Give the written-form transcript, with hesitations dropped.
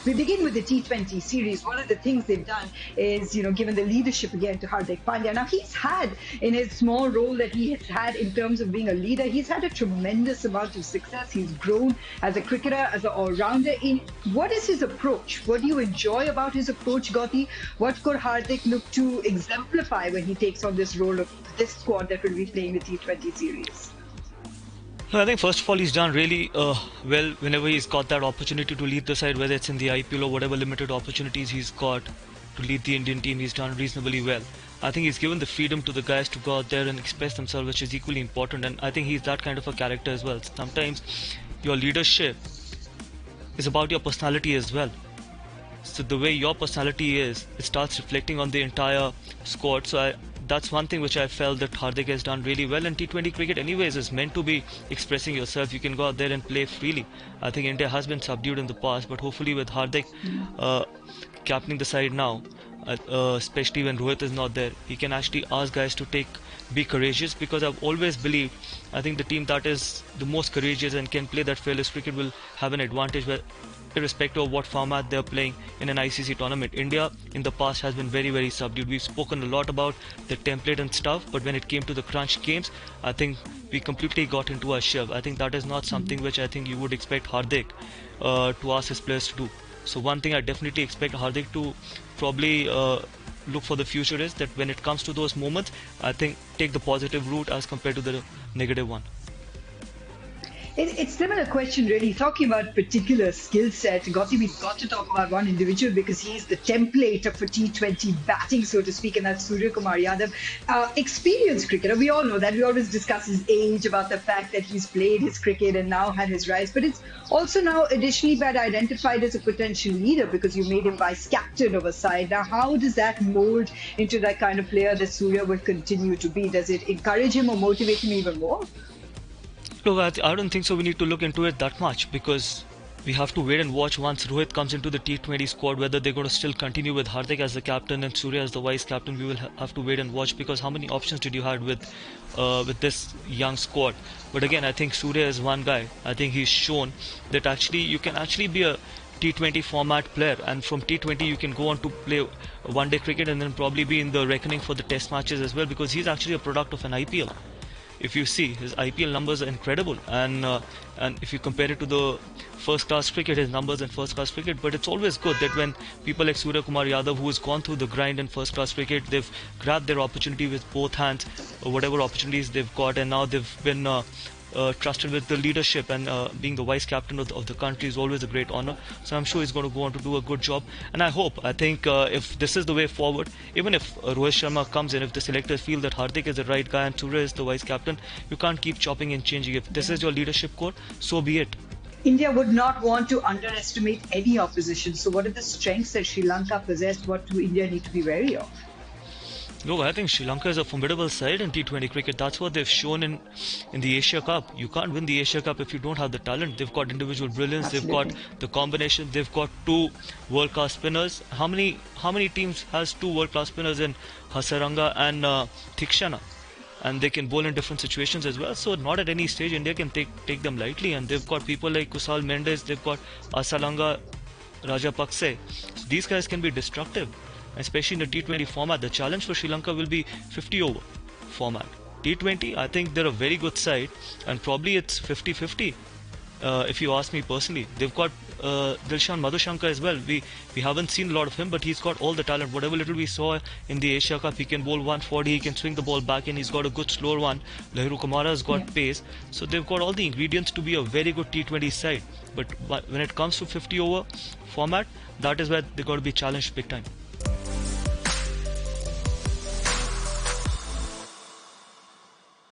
We begin with the T20 series. One of the things they've done is, given the leadership again to Hardik Pandya. Now, he's had, in his small role that he has had in terms of being a leader, he's had a tremendous amount of success. He's grown as a cricketer, as an all-rounder. What is his approach? What do you enjoy about his approach, Gauti? What could Hardik look to exemplify when he takes on this role of this squad that will be playing the T20 series? I think first of all he's done really well whenever he's got that opportunity to lead the side, whether it's in the IPL or whatever limited opportunities he's got to lead the Indian team. He's done reasonably well. I think he's given the freedom to the guys to go out there and express themselves, which is equally important, and I think he's that kind of a character as well. Sometimes your leadership is about your personality as well. So the way your personality is, it starts reflecting on the entire squad. So that's one thing which I felt that Hardik has done really well. And T20 cricket anyways is meant to be expressing yourself. You can go out there and play freely. I think India has been subdued in the past, but hopefully with Hardik captaining the side now, especially when Rohit is not there, he can actually ask guys to be courageous, because I've always believed, I think the team that is the most courageous and can play that fearless cricket will have an advantage, irrespective of what format they're playing in an ICC tournament. India in the past has been very, very subdued. We've spoken a lot about the template and stuff, but when it came to the crunch games, I think we completely got into a shell. I think that is not something which I think you would expect Hardik to ask his players to do. So one thing I definitely expect Hardik to probably look for the future is that when it comes to those moments, I think take the positive route as compared to the negative one. It's a similar question, really. Talking about particular skill set, Gauti, we've got to talk about one individual because he's the template for T20 batting, so to speak, and that's Surya Kumar Yadav. Experienced cricketer, we all know that. We always discuss his age, about the fact that he's played his cricket and now had his rise. But it's also now additionally been identified as a potential leader because you made him vice captain of a side. Now, how does that mold into that kind of player that Surya will continue to be? Does it encourage him or motivate him even more? Look, I don't think so. We need to look into it that much because we have to wait and watch once Rohit comes into the T20 squad whether they're going to still continue with Hardik as the captain and Surya as the vice captain. We will have to wait and watch, because how many options did you have with this young squad? But again, I think Surya is one guy. I think he's shown that actually you can actually be a T20 format player, and from T20 you can go on to play one-day cricket and then probably be in the reckoning for the test matches as well, because he's actually a product of an IPL. If you see, his IPL numbers are incredible, and if you compare it to the first-class cricket, his numbers in first-class cricket, but it's always good that when people like Surya Kumar Yadav, who has gone through the grind in first-class cricket, they've grabbed their opportunity with both hands, or whatever opportunities they've got, and now they've been trusted with the leadership, and being the vice captain of the country is always a great honor. So I'm sure he's going to go on to do a good job, and I think if this is the way forward, even if Rohit Sharma comes in, if the selectors feel that Hardik is the right guy and Surya is the vice captain, you can't keep chopping and changing. If this is your leadership core, so be it. India would not want to underestimate any opposition. So what are the strengths that Sri Lanka possess? What do India need to be wary of? Look, I think Sri Lanka is a formidable side in T20 cricket. That's what they've shown in the Asia Cup. You can't win the Asia Cup if you don't have the talent. They've got individual brilliance. Absolutely. They've got the combination. They've got two world-class spinners. How many teams has two world-class spinners in Hasaranga and Thikshana? And they can bowl in different situations as well. So not at any stage India can take them lightly. And they've got people like Kusal Mendes. They've got Asalanga Rajapakse. So these guys can be destructive, especially in the T20 format. The challenge for Sri Lanka will be 50 over format. T20, I think they're a very good side, and probably it's 50-50 if you ask me personally. They've got Dilshan Madhushankar as well. We haven't seen a lot of him, but he's got all the talent. Whatever little we saw in the Asia Cup, he can bowl 140, he can swing the ball back in, he's got a good slower one. Lahiru Kumara has got pace. So they've got all the ingredients to be a very good T20 side. But when it comes to 50 over format, that is where they've got to be challenged big time.